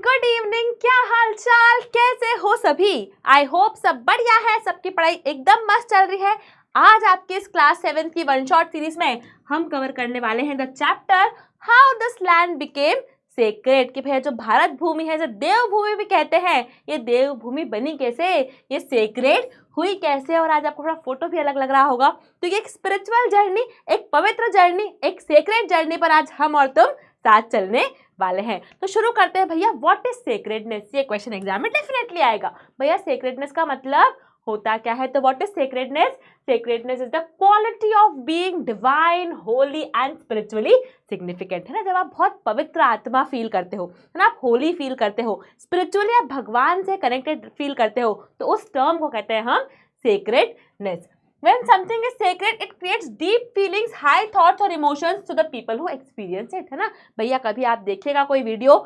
Good evening, क्या हाल चाल, कैसे हो सभी। आई होप सब बढ़िया है, सबकी पढ़ाई एकदम मस्त चल रही है। आज आपके इस क्लास 7 की वन शॉट सीरीज में हम कवर करने वाले हैं the chapter how this land became sacred. कि भैया जो भारत भूमि है, जो देवभूमि भी कहते हैं, ये देवभूमि बनी कैसे, ये सेक्रेड हुई कैसे। और आज आपको थोड़ा फोटो भी अलग लग रहा होगा, तो ये एक स्पिरिचुअल जर्नी, एक पवित्र जर्नी, एक सेक्रेड जर्नी पर आज हम और तुम साथ चलने वाले हैं। तो शुरू करते हैं भैया। व्हाट इज सेक्रेडनेस, ये क्वेश्चन एग्जाम में डेफिनेटली आएगा। भैया सेक्रेडनेस का मतलब होता क्या है? तो what is sacredness? Sacredness is the quality of being divine, Holi and spiritually significant. है ना, जब आप बहुत पवित्र आत्मा फील करते हो, है ना, आप होली फील करते हो, स्पिरिचुअली आप भगवान से कनेक्टेड फील करते हो, तो उस टर्म को कहते हैं हम sacredness. When something is sacred, it creates deep feelings, high thoughts और emotions to the people who experience it। है ना भैया, कभी आप देखिएगा कोई वीडियो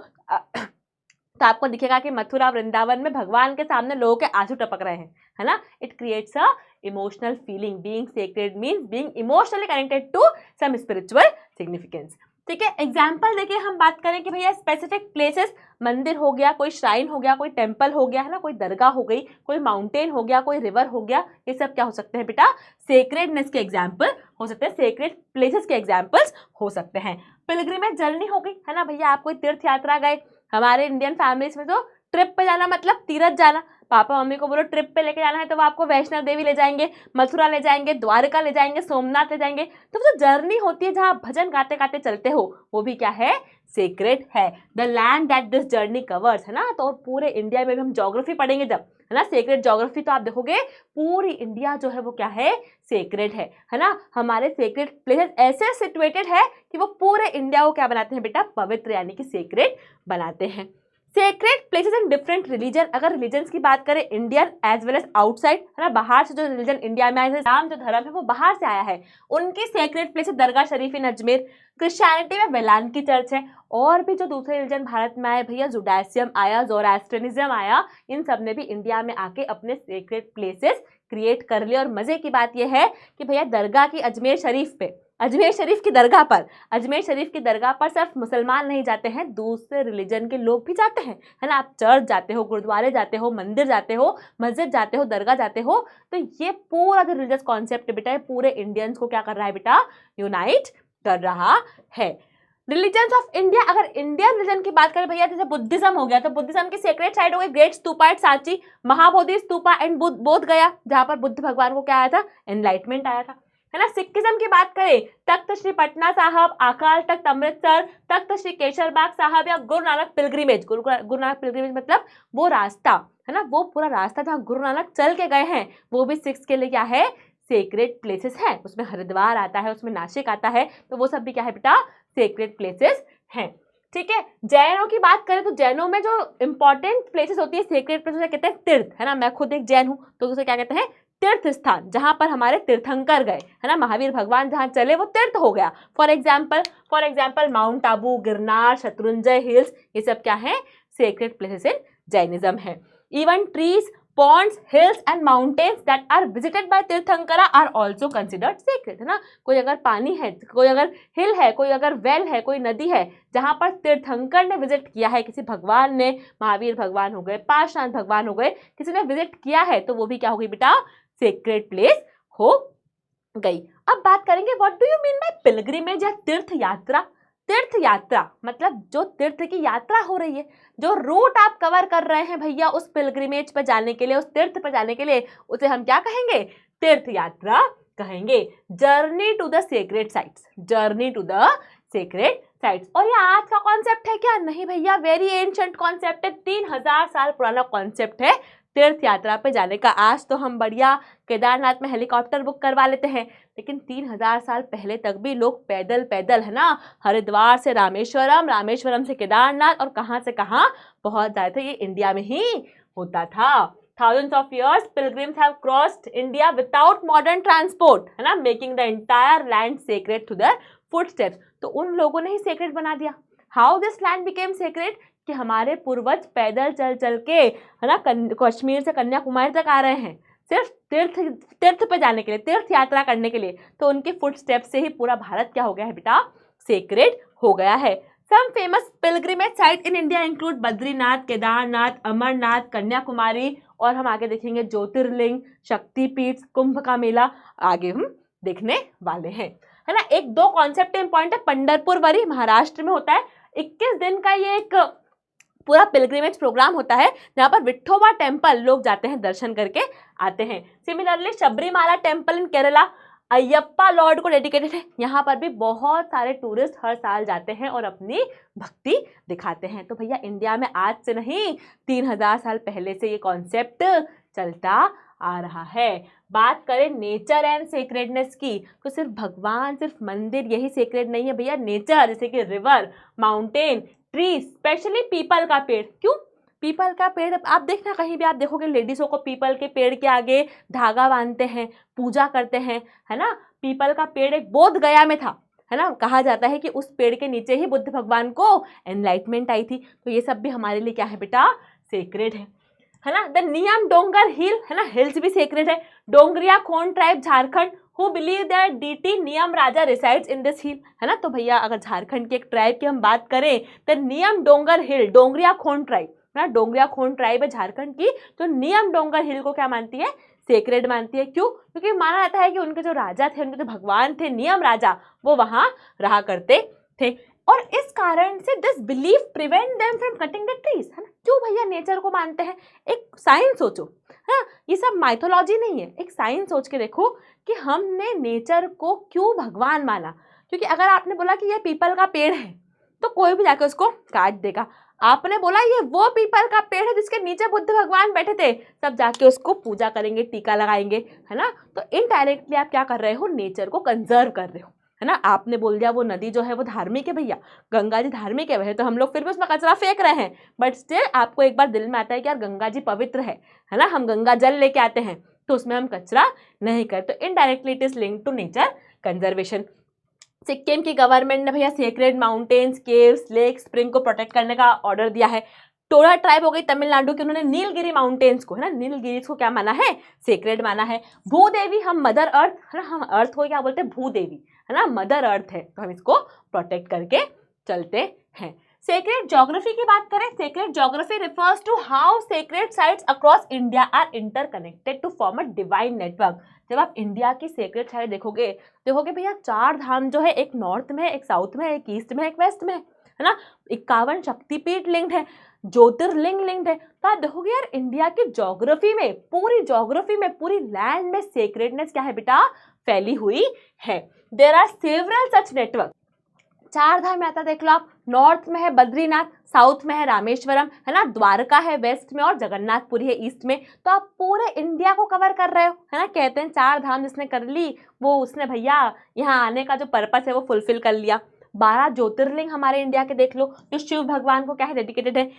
तो आपको दिखेगा कि मथुरा वृंदावन में भगवान के सामने लोगों के आंसू टपक रहे हैं, है ना। It creates a emotional feeling. Being sacred means being emotionally connected to some spiritual significance. ठीक है, एग्जाम्पल देखिए हम बात करें कि भैया स्पेसिफिक प्लेसेस, मंदिर हो गया, कोई श्राइन हो गया, कोई टेम्पल हो गया, है ना, कोई दरगाह हो गई, कोई माउंटेन हो गया, कोई रिवर हो गया, ये सब क्या हो सकते हैं बेटा? सेक्रेडनेस के एग्जाम्पल हो सकते हैं, सेक्रेड प्लेसेस के एग्जाम्पल्स हो सकते हैं। पिलग्रिमेज जर्नी हो गई, है ना भैया, आप कोई तीर्थ यात्रा गए। हमारे इंडियन फैमिलीज में तो ट्रिप पे जाना मतलब तीरथ जाना। पापा मम्मी को बोलो ट्रिप पे लेके जाना है तो वो आपको वैष्णव देवी ले जाएंगे, मथुरा ले जाएंगे, द्वारका ले जाएंगे, सोमनाथ ले जाएंगे। तो जो जर्नी होती है जहाँ आप भजन गाते गाते चलते हो, वो भी क्या है? सेक्रेड है। The land that this journey covers, है ना। तो पूरे इंडिया में भी हम ज्योग्राफी पढ़ेंगे जब, है ना, सेक्रेड ज्योग्राफी, तो आप देखोगे पूरी इंडिया जो है वो क्या है? सेक्रेड है ना। हमारे सेक्रेड प्लेसेस ऐसे सिचुएटेड है कि वो पूरे इंडिया को क्या बनाते हैं बेटा? पवित्र, यानी कि सेक्रेड बनाते हैं। Sacred places in different religion, अगर रिलीजन्स की बात करें, Indian as well as outside, है ना, बाहर से जो रिलीजन इंडिया में आया है, इस्लाम जो धर्म है वो बाहर से आया है, उनकी सेक्रेड प्लेस है दरगाह शरीफ इन अजमेर। क्रिश्चियनिटी में वेलान की चर्च है। और भी जो दूसरे रिलीजन भारत में आए भैया, जुडाइसियम आया, जोरास्ट्रियनिज्म आया, इन सब ने भी इंडिया में आके अपने सेक्रेड प्लेसेस क्रिएट कर लिए। और मजे की बात यह है कि भैया दरगाह की अजमेर शरीफ पे, अजमेर शरीफ की दरगाह पर सिर्फ मुसलमान नहीं जाते हैं, दूसरे रिलीजन के लोग भी जाते हैं, है ना। आप चर्च जाते हो, गुरुद्वारे जाते हो, मंदिर जाते हो, मस्जिद जाते हो, दरगाह जाते हो, तो ये पूरा जो रिलीजियस कॉन्सेप्ट है बेटा, ये पूरे इंडियंस को क्या कर रहा है बेटा? यूनाइट कर रहा है। रिलीजन्स ऑफ इंडिया, अगर इंडियन रिलीजन की बात करें भैया, जैसे बुद्धिज्म हो गया, तो बुद्धिज्म की सेक्रेड साइट हो गई great stupa at Sanchi, Mahabodhi stupa and Bodh Gaya, जहां पर बुद्ध भगवान को क्या आया था? एनलाइटमेंट आया था, है ना। सिखिज्म की बात करें, तख्त श्री पटना साहब, अकाल तख्त अमृतसर, तख्त श्री केसर बाग साहब, या गुरु नानक पिलग्रिमेज। गुरु नानक पिलग्रिमेज मतलब वो रास्ता, है ना, वो पूरा रास्ता जहाँ गुरु नानक चल के गए हैं, वो भी सिख्स के लिए क्या है? सेक्रेड प्लेसेस है। उसमें हरिद्वार आता है, उसमें नासिक आता है, तो वो सब भी क्या है बेटा? सेक्रेड प्लेसेस हैं। ठीक है, जैनों की बात करें तो जैनों में जो इंपॉर्टेंट प्लेसेस होती है, सेक्रेड प्लेसेस कहते हैं तीर्थ, है ना। मैं खुद एक जैन हूँ, तो उसे क्या कहते हैं? तीर्थ स्थान, जहां पर हमारे तीर्थंकर गए, है ना, महावीर भगवान जहां चले वो तीर्थ हो गया। For example mount Abu, Girnar, Shatrunjay hills, ये सब क्या है? सेक्रेड प्लेसेस इन जैनिज्म है। Even trees, ponds, hills and mountains that are visited by Tirthankara are also considered sacred, है ना। कोई अगर पानी है, कोई अगर हिल है, कोई अगर वेल है, कोई नदी है जहां पर तीर्थंकर ने विजिट किया है, किसी भगवान ने, महावीर भगवान हो गए, पार्श्वनाथ भगवान हो गए, किसी ने विजिट किया है, तो वो भी क्या होगी बेटा? सेक्रेड प्लेस हो गई। अब बात करेंगे what do you mean by pilgrimage या तीर्थ यात्रा। तीर्थ यात्रा मतलब जो तीर्थ की यात्रा हो रही है, जो रूट आप कवर कर रहे हैं भैया उस पिलग्रिमेज पर जाने के लिए, उस तीर्थ पर जाने के लिए, उसे हम क्या कहेंगे? तीर्थ यात्रा कहेंगे। Journey to the sacred sites, journey to the sacred sites. और ये आज का कॉन्सेप्ट है क्या? नहीं भैया, वेरी एंशिएंट कॉन्सेप्ट है, 3000 साल पुराना कॉन्सेप्ट है तीर्थ यात्रा पे जाने का। आज तो हम बढ़िया केदारनाथ में हेलीकॉप्टर बुक करवा लेते हैं, लेकिन 3000 साल पहले तक भी लोग पैदल पैदल, है ना, हरिद्वार से रामेश्वरम, रामेश्वरम से केदारनाथ, और कहाँ से कहाँ पहुंच जाते थे, ये इंडिया में ही होता था। Thousands of years pilgrims have crossed India without modern transport, है ना, making the entire land sacred to their footsteps। तो उन लोगों ने ही सेक्रेड बना दिया। How this land became sacred? कि हमारे पूर्वज पैदल चल चल के, है ना, कश्मीर से कन्याकुमारी तक आ रहे हैं, सिर्फ तीर्थ पे जाने के लिए, तीर्थ यात्रा करने के लिए। तो उनके फुट स्टेप से ही पूरा भारत क्या हो गया है बेटा? सेक्रेड हो गया है। Some famous pilgrimage site in India include Badrinath, Kedarnath, Amarnath, Kanyakumari, और हम आगे देखेंगे ज्योतिर्लिंग, शक्तिपीठ, कुंभ का मेला आगे हम देखने वाले हैं, है ना। एक दो कॉन्सेप्ट इंपॉर्टेंट है। पंढरपुर वरी महाराष्ट्र में होता है, 21 दिन का ये एक पूरा पिलग्रिमेज प्रोग्राम होता है जहाँ पर विठोबा टेम्पल लोग जाते हैं, दर्शन करके आते हैं। Similarly Sabarimala temple in Kerala Ayyappa Lord को डेडिकेटेड है, यहाँ पर भी बहुत सारे टूरिस्ट हर साल जाते हैं और अपनी भक्ति दिखाते हैं। तो भैया इंडिया में आज से नहीं 3000 साल पहले से ये कॉन्सेप्ट चलता आ रहा है। बात करें नेचर एंड सेक्रेडनेस की, तो सिर्फ भगवान, सिर्फ मंदिर यही सेक्रेड नहीं है भैया। नेचर जैसे कि river, mountain, tree, specially people का पेड़। क्यों पीपल का पेड़? आप देखना कहीं भी आप देखोगे लेडीज़ों को पीपल के पेड़ के आगे धागा बांधते हैं, पूजा करते हैं, है ना। पीपल का पेड़ एक बोध गया में था, है ना। कहा जाता है कि उस पेड़ के नीचे ही बुद्ध भगवान को एनलाइटमेंट आई थी। तो ये सब भी हमारे लिए क्या है बेटा? सेक्रेड है ना। द नियम डोंगर हिल, है ना, हिल्स भी सेक्रेड है। Dongria Kondh tribe Jharkhand who believe that deity Niyam Raja resides in this हिल, है ना। तो भैया अगर झारखंड के एक ट्राइब की हम बात करें तो नियम डोंगर हिल, डोंगरिया खोन ट्राइब, है ना, डोंगरिया खोन ट्राइब है झारखंड की, तो नियम डोंगर हिल को क्या मानती है? सेक्रेड मानती है। क्यों? क्योंकि माना जाता है कि उनके जो राजा थे, उनके जो भगवान थे, नियम राजा, वो वहाँ रहा करते थे। और इस कारण से this belief prevent them from cutting the trees, है ना। क्यों भैया नेचर को मानते हैं? एक साइंस सोचो, हाँ, ये सब माइथोलॉजी नहीं है, एक साइंस सोच के देखो कि हमने नेचर को क्यों भगवान माना। क्योंकि अगर आपने बोला कि ये पीपल का पेड़ है तो कोई भी जाकर उसको काट देगा। आपने बोला ये वो पीपल का पेड़ है जिसके नीचे बुद्ध भगवान बैठे थे, सब जाके उसको पूजा करेंगे, टीका लगाएंगे, है ना। तो इनडायरेक्टली आप क्या कर रहे हो? नेचर को कंजर्व कर रहे हो, है ना। आपने बोल दिया वो नदी जो है वो धार्मिक है भैया, गंगा जी धार्मिक है, वह तो हम लोग फिर भी उसमें कचरा फेंक रहे हैं, बट स्टिल आपको एक बार दिल में आता है कि यार गंगा जी पवित्र है ना, हम गंगा जल लेके आते हैं, तो उसमें हम कचरा नहीं करते। तो indirectly it is link to nature conservation. Sikkim की गवर्नमेंट ने भैया sacred mountains, caves, lake, spring को प्रोटेक्ट करने का ऑर्डर दिया है। टोरा ट्राइब हो गई तमिलनाडु की, उन्होंने नीलगिरी माउंटेन्स को, है ना, नीलगिरी को क्या माना है? सेक्रेड माना है। भूदेवी, हम मदर अर्थ, है ना, हम अर्थ को क्या बोलते हैं? भूदेवी, है ना, मदर अर्थ है, तो हम इसको प्रोटेक्ट करके चलते हैं। सेक्रेड ज्योग्राफी की बात करें, sacred geography refers to how sacred sites across India are interconnected to form a divine network. जब आप इंडिया की सेक्रेड साइट देखोगे भैया 4 धाम जो है, एक नॉर्थ में है, एक साउथ में है, एक ईस्ट में है, एक वेस्ट में है ना। 51 शक्तिपीठ लिंक्ड है, ज्योतिर्लिंग लिंक्ड है। तो आप देखोगे यार इंडिया की ज्योग्राफी में, पूरी ज्योग्राफी में, पूरी लैंड में सेक्रेडनेस क्या है बेटा? फैली हुई है। There are several such network. 4 धाम आता देख लो आप, नॉर्थ में है बद्रीनाथ, साउथ में है रामेश्वरम, है ना, द्वारका है वेस्ट में, और जगन्नाथपुरी है ईस्ट में। तो आप पूरे इंडिया को कवर कर रहे हो, है ना। कहते हैं 4 धाम जिसने कर ली वो उसने भैया यहाँ आने का जो पर्पस है वो फुलफिल कर लिया। 12 ज्योतिर्लिंग हमारे इंडिया के देख लो, जो शिव भगवान को क्या है? डेडिकेटेड है।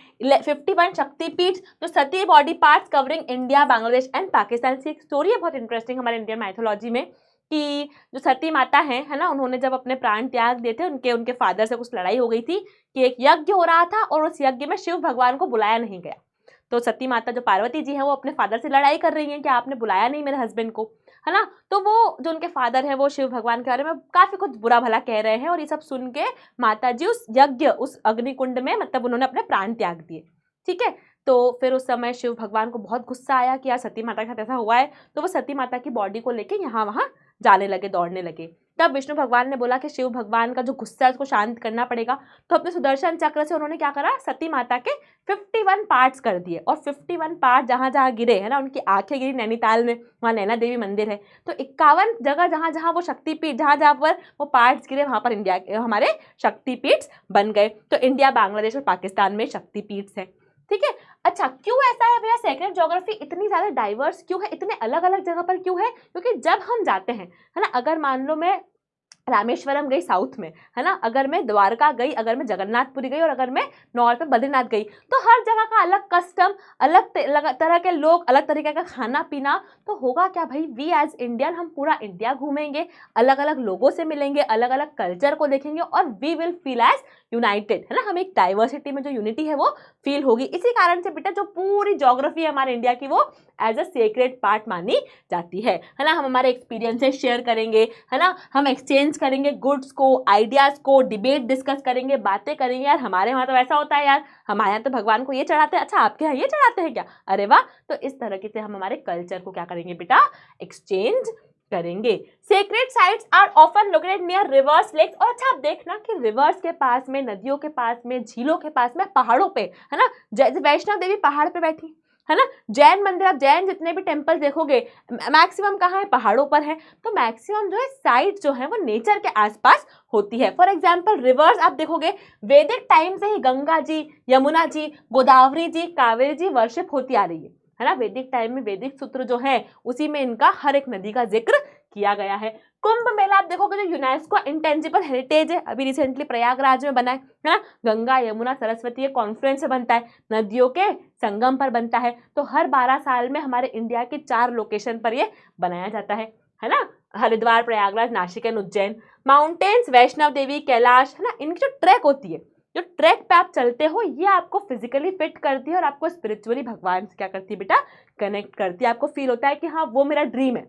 51 शक्तिपीठ, जो Sati body parts covering India, Bangladesh and Pakistan. से एक स्टोरी है बहुत इंटरेस्टिंग हमारे इंडियन माइथोलॉजी में, कि जो सती माता है ना, उन्होंने जब अपने प्राण त्याग दिए थे, उनके फादर से कुछ लड़ाई हो गई थी कि एक यज्ञ हो रहा था और उस यज्ञ में शिव भगवान को बुलाया नहीं गया। तो सती माता जो पार्वती जी हैं वो अपने फादर से लड़ाई कर रही हैं कि आपने बुलाया नहीं मेरे हस्बैंड को, है ना। तो वो जो उनके फादर हैं वो शिव भगवान के बारे में काफ़ी कुछ बुरा भला कह रहे हैं, और ये सब सुन के माता जी उस यज्ञ, उस अग्निकुंड में मतलब उन्होंने अपने प्राण त्याग दिए। ठीक है, तो फिर उस समय शिव भगवान को बहुत गुस्सा आया कि यार सती माता के साथ ऐसा हुआ है, तो वो सती माता की बॉडी को लेके यहाँ वहाँ जाने लगे, दौड़ने लगे। तब विष्णु भगवान ने बोला कि शिव भगवान का जो गुस्सा है उसको शांत करना पड़ेगा, तो अपने सुदर्शन चक्र से उन्होंने क्या करा? सती माता के 51 पार्ट्स कर दिए, और 51 पार्ट जहाँ जहाँ गिरे, है ना, उनकी आंखें गिरी नैनीताल में, वहाँ नैना देवी मंदिर है। तो 51 जगह जहाँ जहाँ वो शक्तिपीठ, जहाँ जहाँ पर वो पार्ट्स गिरे, वहाँ पर इंडिया हमारे शक्तिपीठ बन गए। तो इंडिया, बांग्लादेश और पाकिस्तान में शक्तिपीठ है। ठीक है, अच्छा क्यों ऐसा है भैया? सेक्रेड ज्योग्राफी इतनी ज़्यादा डाइवर्स क्यों है, इतने अलग अलग जगह पर क्यों है? क्योंकि जब हम जाते हैं, है ना, अगर मान लो मैं रामेश्वरम गई साउथ में, है ना, अगर मैं द्वारका गई, अगर मैं जगन्नाथपुरी गई, और अगर मैं नॉर्थ में बद्रीनाथ गई, तो हर जगह का अलग कस्टम, अलग तरह के लोग, अलग तरीके का खाना पीना। तो होगा क्या भाई? वी एज इंडियन हम पूरा इंडिया घूमेंगे, अलग अलग लोगों से मिलेंगे, अलग अलग कल्चर को देखेंगे, और we will feel as united, है ना, हमें एक डाइवर्सिटी में जो यूनिटी है वो फील होगी। इसी कारण से बेटा जो पूरी ज्योग्राफी है हमारे इंडिया की वो एज अ सीक्रेट पार्ट मानी जाती है ना। हम हमारे एक्सपीरियंसेस शेयर करेंगे, है ना, हम एक्सचेंज करेंगे गुड्स को, आइडियाज़ को, डिबेट डिस्कस करेंगे, बातें करेंगे। यार हमारे वहाँ तो ऐसा होता है, यार हमारे यहाँ तो भगवान को ये चढ़ाते हैं, अच्छा आपके यहाँ ये चढ़ाते हैं क्या, अरे वाह। तो इस तरीके से हम हमारे कल्चर को क्या करेंगे बेटा, एक्सचेंज करेंगे। Sacred sites are often located near rivers, lakes. और अच्छा आप देखना कि रिवर्स के पास में, नदियों के पास में, झीलों के पास में, पहाड़ों पे, है ना, वैष्णव देवी पहाड़ पे बैठी, है ना, जैन मंदिर, आप जैन जितने भी टेम्पल देखोगे मैक्सिमम कहाँ है, पहाड़ों पर है। तो मैक्सिमम जो है साइट जो है वो नेचर के आसपास होती है। फॉर एग्जाम्पल रिवर्स आप देखोगे वैदिक टाइम से ही गंगा जी, यमुना जी, गोदावरी जी, कावेरी जी वर्शिप होती आ रही है ना। वैदिक टाइम में वैदिक सूत्र जो है उसी में इनका हर एक नदी का जिक्र किया गया है। कुंभ मेला आप देखोगे जो यूनेस्को इंटेंजिबल हेरिटेज है, अभी रिसेंटली प्रयागराज में बना है ना, गंगा यमुना सरस्वती के कॉन्फ्रेंस से बनता है, नदियों के संगम पर बनता है। तो हर 12 साल में हमारे इंडिया के 4 लोकेशन पर ये बनाया जाता है ना, हरिद्वार, प्रयागराज, नासिक एंड उज्जैन। माउंटेन्स वैष्णव देवी, कैलाश, है ना, इनकी जो ट्रैक होती है, जो ट्रैक पे आप चलते हो ये आपको फिजिकली फिट करती है और आपको स्पिरिचुअली भगवान से क्या करती है बेटा, कनेक्ट करती है। आपको फील होता है कि हाँ वो मेरा ड्रीम है,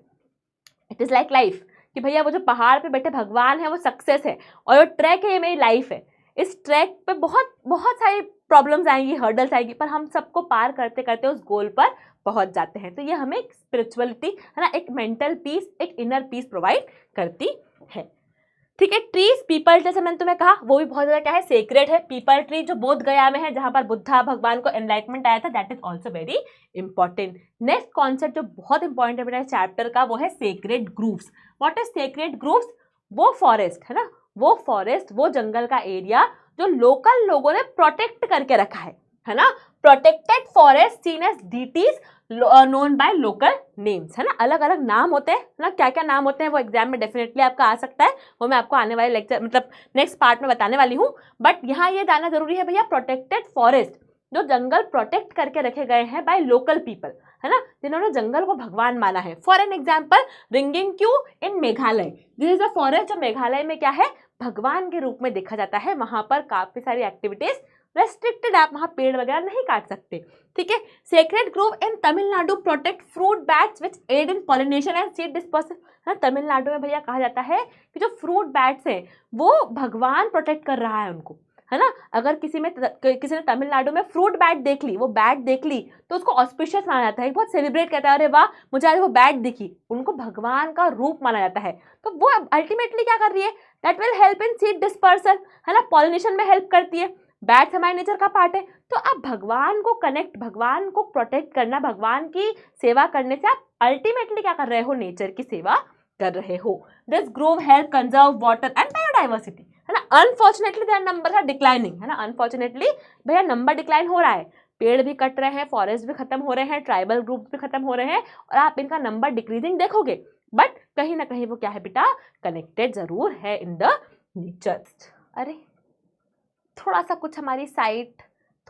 इट इज़ लाइक लाइफ, कि भैया वो जो पहाड़ पे बैठे भगवान है वो सक्सेस है, और वो ट्रैक है ये मेरी लाइफ है। इस ट्रैक पे बहुत बहुत सारी प्रॉब्लम्स आएंगी, हर्डल्स आएंगी, पर हम सबको पार करते करते उस गोल पर पहुंच जाते हैं। तो ये हमें एक स्पिरिचुअलिटी, है ना, एक मेंटल पीस, एक इनर पीस प्रोवाइड करती है। ठीक है, ट्रीज, पीपल, जैसे मैंने तुम्हें कहा वो भी बहुत ज़्यादा क्या है, सेक्रेट है। पीपल ट्री जो बोध गया में है, जहां पर बुद्धा भगवान को एनलाइटमेंट आया था, that is also very important. Next concept जो बहुत इंपॉर्टेंट है बेटा चैप्टर का, वो है sacred groves. What is sacred groves? वो फॉरेस्ट, है ना, वो फॉरेस्ट, वो जंगल का एरिया जो लोकल लोगों ने प्रोटेक्ट करके रखा है ना। Protected forest seen as deities known by local names, है ना, अलग अलग नाम होते हैं ना। क्या क्या नाम होते हैं वो एग्जाम में डेफिनेटली आपका आ सकता है, वो मैं आपको आने वाले लेक्चर मतलब नेक्स्ट पार्ट में बताने वाली हूँ। बट यहाँ ये जानना जरूरी है भैया, प्रोटेक्टेड फॉरेस्ट जो जंगल प्रोटेक्ट करके रखे गए हैं बाय लोकल पीपल, है ना, जिन्होंने जंगल को भगवान माना है। फॉर एन एग्जाम्पल रिंगिंग्क्यू in Meghalaya, this is a forest जो मेघालय में क्या है, भगवान के रूप में देखा जाता है। वहां पर काफी सारी एक्टिविटीज रेस्ट्रिक्टेड, आप वहाँ पेड़ वगैरह नहीं काट सकते। ठीक है, sacred grove in Tamil Nadu protect fruit bats which aid in pollination and seed dispersal, है ना। तमिलनाडु में भैया कहा जाता है कि जो फ्रूट बैट्स हैं वो भगवान प्रोटेक्ट कर रहा है उनको, है ना। अगर किसी ने तमिलनाडु में फ्रूट बैट देख ली, वो बैट देख ली, तो उसको ऑस्पिशियस माना जाता है, बहुत सेलिब्रेट करता है, अरे वाह मुझे आज वो बैट दिखी, उनको भगवान का रूप माना जाता है। तो वो अल्टीमेटली क्या कर रही है, that will help in seed dispersal, है ना, पॉलिनेशन में हेल्प करती है। बैट्स हमारे नेचर का पार्ट है। तो आप भगवान को कनेक्ट, भगवान को प्रोटेक्ट करना, भगवान की सेवा करने से आप अल्टीमेटली क्या कर रहे हो, नेचर की सेवा कर रहे हो। This grove help conserve water and biodiversity, है ना। Unfortunately their number are declining, है ना, अनफॉर्चुनेटली भैया नंबर डिक्लाइन हो रहा है, पेड़ भी कट रहे हैं, फॉरेस्ट भी खत्म हो रहे हैं, ट्राइबल ग्रुप भी खत्म हो रहे हैं, और आप इनका नंबर डिक्रीजिंग देखोगे, बट कहीं ना कहीं वो क्या है बेटा, कनेक्टेड जरूर है इन द नेचर। अरे थोड़ा सा कुछ हमारी साइट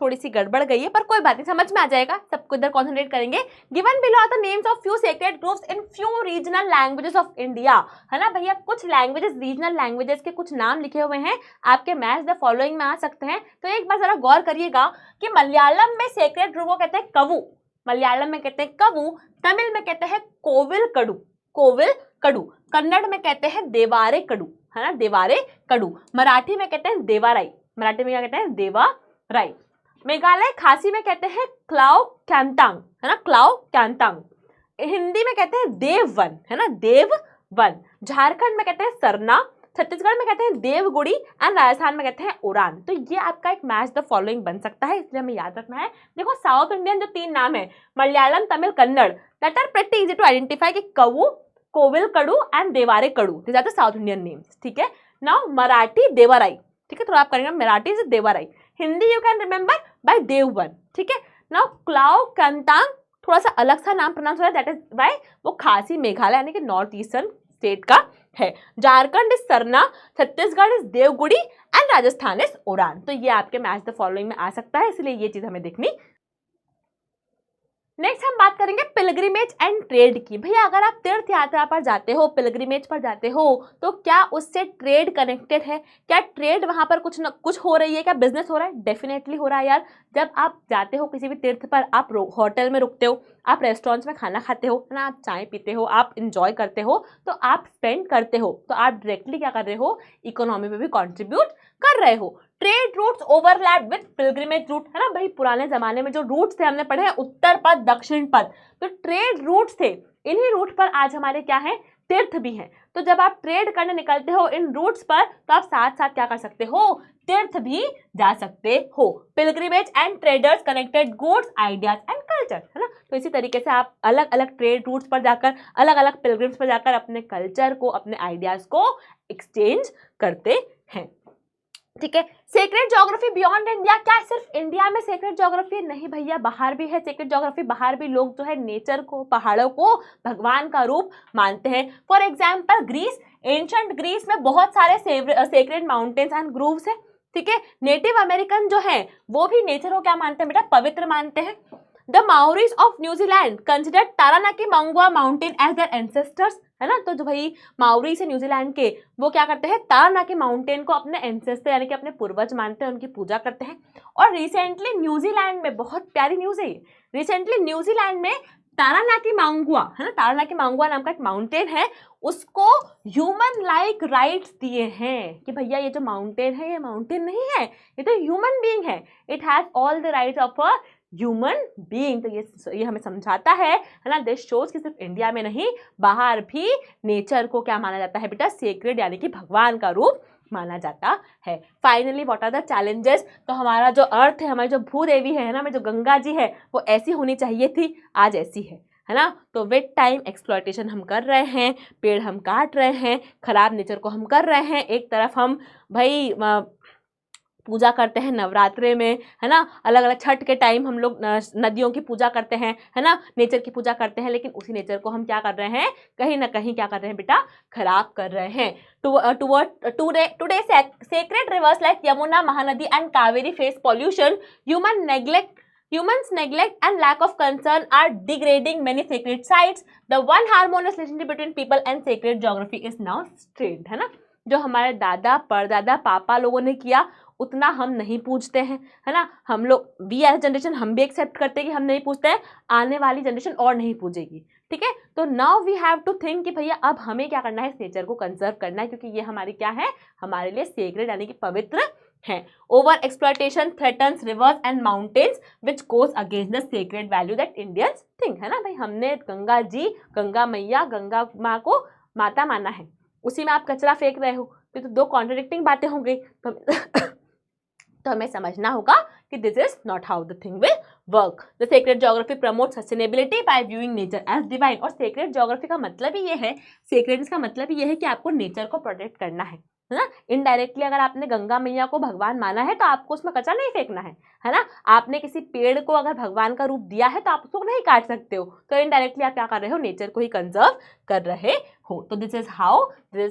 थोड़ी सी गड़बड़ गई है, पर कोई बात नहीं, समझ में आ जाएगा, सबको इधर कॉन्सेंट्रेट करेंगे। Given below are the names of few sacred groups in few regional languages of India, है ना भैया, कुछ लैंग्वेजेस, रीजनल लैंग्वेजेस के कुछ नाम लिखे हुए हैं, आपके मैच द फॉलोइंग में आ सकते हैं। तो एक बार जरा गौर करिएगा कि मलयालम में सेक्रेट ग्रुप को कहते हैं कवु, मलयालम में कहते हैं कवु, तमिल में कहते हैं कोविल कड़ू, कोविल कड़ू, कन्नड़ में कहते हैं देवारे कड़ू, है ना, देवारे कड़ू, मराठी में कहते हैं देवाराई, मराठी में क्या कहते हैं, देवाराई, मेघालय खासी में कहते हैं क्लाउ कैंतांग, है ना, क्लाउ कैंतांग, हिंदी में कहते हैं देववन, है ना, देववन, झारखंड में कहते हैं सरना, छत्तीसगढ़ में कहते हैं देवगुड़ी एंड राजस्थान में कहते हैं उड़ान। तो ये आपका एक मैच द फॉलोइंग बन सकता है, इसलिए हमें याद रखना है। देखो साउथ इंडियन जो 3 नाम है, Malayalam, Tamil, Kannada, that are pretty easy to identify कि Kavu, Kovil Kadu and Devara Kadu, this are the south Indian names. ठीक है, नाउ मराठी देवाराई, ठीक है, थोड़ा आप करेंगे, मराठी से Devarai, Hindi you can remember by Devvan. ठीक है, नाउ क्लाउ कैंतांग थोड़ा सा अलग सा नाम प्रोनाउंस हो रहा है, दैट इज बाय वो खासी मेघालय यानी कि नॉर्थ ईस्टर्न स्टेट का है, Jharkhand is Sarna, Chhattisgarh is Devgudi and Rajasthan is Oran. तो ये आपके मैच द फॉलोइंग में आ सकता है, इसलिए ये चीज हमें देखनी। नेक्स्ट हम बात करेंगे पिलग्रिमेज एंड ट्रेड की। भैया अगर आप तीर्थ यात्रा पर जाते हो, पिलग्रिमेज पर जाते हो, तो क्या उससे ट्रेड कनेक्टेड है? क्या ट्रेड वहाँ पर कुछ न कुछ हो रही है? क्या बिजनेस हो रहा है? डेफिनेटली हो रहा है यार। जब आप जाते हो किसी भी तीर्थ पर, आप होटल में रुकते हो, आप रेस्टोरेंट्स में खाना खाते हो, है ना, आप चाय पीते हो, आप इंजॉय करते हो, तो आप स्पेंड करते हो, तो आप डायरेक्टली क्या कर रहे हो? इकोनॉमी में भी कॉन्ट्रीब्यूट कर रहे हो। Trade routes overlap with pilgrimage route, है ना भाई। पुराने जमाने में जो रूट्स थे हमने पढ़े हैं, उत्तर पथ, दक्षिण पथ, तो ट्रेड रूट्स थे। इन्हीं रूट पर आज हमारे क्या है? तीर्थ भी हैं। तो जब आप ट्रेड करने निकलते हो इन रूट्स पर, तो आप साथ साथ क्या कर सकते हो? तीर्थ भी जा सकते हो। Pilgrimage and traders connected goods, ideas and culture, है ना। तो इसी तरीके से आप अलग अलग ट्रेड रूट्स पर जाकर, अलग अलग पिलग्रिम्स पर जाकर अपने कल्चर को, अपने आइडियाज को एक्सचेंज करते हैं। ठीक है। सेक्रेट ज्योग्राफी बियॉन्ड इंडिया, क्या सिर्फ इंडिया में सेक्रेट ज्योग्राफी? नहीं भैया, बाहर भी है सेक्रेट ज्योग्राफी। बाहर भी लोग जो है नेचर को, पहाड़ों को भगवान का रूप मानते हैं। For example Greece, ancient Greece में बहुत सारे सेक्रेट माउंटेन्स एंड ग्रूव्स है। ठीक है। नेटिव अमेरिकन जो है वो भी नेचर को क्या मानते हैं बेटा? पवित्र मानते हैं। The Maoris of New Zealand consider Taranaki Maunga mountain as their ancestors, है ना। तो जो भाई माओरी से न्यूजीलैंड के, वो क्या करते हैं? तारानाकी माउंटेन को अपने एंसेस्टर यानी कि अपने पूर्वज मानते हैं, उनकी पूजा करते हैं। और रिसेंटली न्यूजीलैंड में, बहुत प्यारी न्यूज़ है, रिसेंटली न्यूजीलैंड में तारानाकी मांगुआ, है ना, तारानाकी मांगुआ नाम का एक माउंटेन है, उसको ह्यूमन लाइक राइट्स दिए हैं कि भैया ये जो माउंटेन है, ये माउंटेन नहीं है, ये तो ह्यूमन बीइंग है। It has all the rights of a human being. तो ये हमें समझाता है ना, दिस शोज कि सिर्फ इंडिया में नहीं, बाहर भी नेचर को क्या माना जाता है बेटा? सेक्रेड, यानी कि भगवान का रूप माना जाता है। Finally what are the challenges? तो हमारा जो अर्थ है, हमारी जो भूदेवी है ना, हमें जो गंगा जी है, वो ऐसी होनी चाहिए थी, आज ऐसी है ना। तो विद टाइम एक्सप्लॉयटेशन हम कर रहे हैं, पेड़ हम काट रहे हैं, खराब नेचर को हम कर रहे हैं। एक तरफ हम भाई पूजा करते हैं नवरात्रे में, है ना, अलग अलग छठ के टाइम हम लोग नदियों की पूजा करते हैं, है ना, नेचर की पूजा करते हैं, लेकिन उसी नेचर को हम क्या कर रहे हैं? कहीं ना कहीं क्या कर रहे हैं बेटा? खराब कर रहे हैं। Today sacred reverse like Yamuna, Mahanadi and Kaveri face pollution, humans neglect and lack of concern are degrading many sacred sites. The one harmonious relationship between people and sacred geography is now strained, है ना। जो हमारे दादा, परदादा, पापा लोगों ने किया, उतना हम नहीं पूछते हैं, है ना। हम लोग, वी एज जनरेशन, हम भी एक्सेप्ट करते हैं कि हम नहीं पूछते हैं, आने वाली जनरेशन और नहीं पूछेगी। ठीक है। तो now we have to think कि भैया अब हमें क्या करना है? इस नेचर को कंजर्व करना है, क्योंकि ये हमारी क्या है? हमारे लिए सेक्रेड, यानी कि पवित्र है। Over exploitation threatens reverse and mountains which goes against the sacred value that Indians think, है ना भाई। हमने गंगा जी, गंगा मैया, गंगा माँ को माता माना है, उसी में आप कचरा फेंक रहे हो, तो दो कॉन्ट्रडिक्टिंग बातें हो गई। तो हमें समझना होगा कि this is not how the thing will work. The sacred geography promote sustainability by viewing nature as divine. और सेक्रेड ज्योग्राफी का मतलब ही ये है, सेक्रेडनेस का मतलब ही ये है कि आपको नेचर को प्रोटेक्ट करना है ना। इनडायरेक्टली अगर आपने गंगा मैया को भगवान माना है, तो आपको उसमें कचरा नहीं फेंकना है ना। आपने किसी पेड़ को अगर भगवान का रूप दिया है, तो आप उसको नहीं काट सकते हो, तो इनडायरेक्टली आप क्या कर रहे हो? नेचर को ही कंजर्व कर रहे हो। तो this is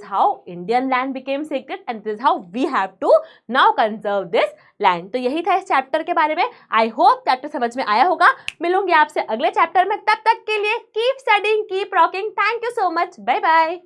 how Indian land became sacred and this is how we have to now conserve this land. तो यही था इस चैप्टर के बारे में। आई होप चैप्टर समझ में आया होगा। मिलूंगी आपसे अगले चैप्टर में, तब तक के लिए keep studying, keep rocking. Thank you so much, bye bye.